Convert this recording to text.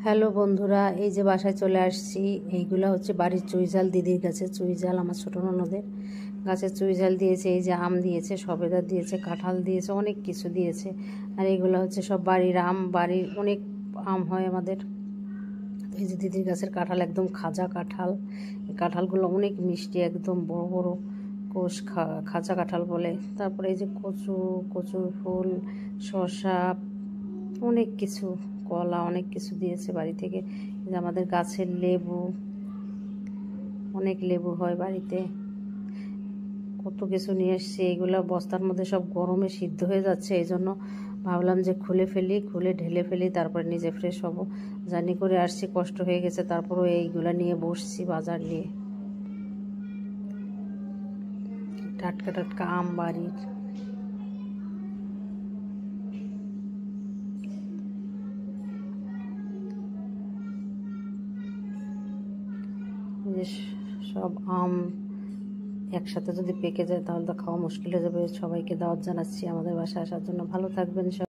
Hello বন্ধুরা, এই যে বাসায় চলে আসছি। এইগুলো হচ্ছে বাড়ির চুইঝাল, দিদির কাছে চুইঝাল, আমার ছোটো ননদের গাছের চুইঝাল দিয়েছে। এই যে আম দিয়েছে, সবেদা দিয়েছে, কাঁঠাল দিয়েছে, অনেক কিছু দিয়েছে। আর এইগুলো হচ্ছে সব বাড়ির আম, বাড়ির অনেক আম হয় আমাদের। এই যে দিদির গাছের কাঁঠাল একদম খাজা কাঁঠাল। এই কাঁঠালগুলো অনেক মিষ্টি, একদম বড় বড় কোষ, খাজা কাঁঠাল বলে। তারপরে এই যে কচু, কচুর ফুল, শসা, অনেক কিছু, কলা, অনেক কিছু দিয়েছে বাড়ি থেকে। যে আমাদের গাছের লেবু, অনেক লেবু হয় বাড়িতে। কত কিছু নিয়ে এসছি। এইগুলো বস্তার মধ্যে সব গরমে সিদ্ধ হয়ে যাচ্ছে, এই জন্য ভাবলাম যে খুলে ফেলি, খুলে ঢেলে ফেলি, তারপরে নিজে ফ্রেশ হবো। জার্নি করে আসছি, কষ্ট হয়ে গেছে, তারপরেও এইগুলা নিয়ে বসছি বাজার নিয়ে। টাটকা টাটকা আম বাড়ির। সব আম একসাথে যদি পেকে যায় তাহলে তো খাওয়া মুশকিল হয়ে যাবে। সবাইকে দাওয়াত জানাচ্ছি আমাদের বাসায় আসার জন্য। ভালো থাকবেন সব।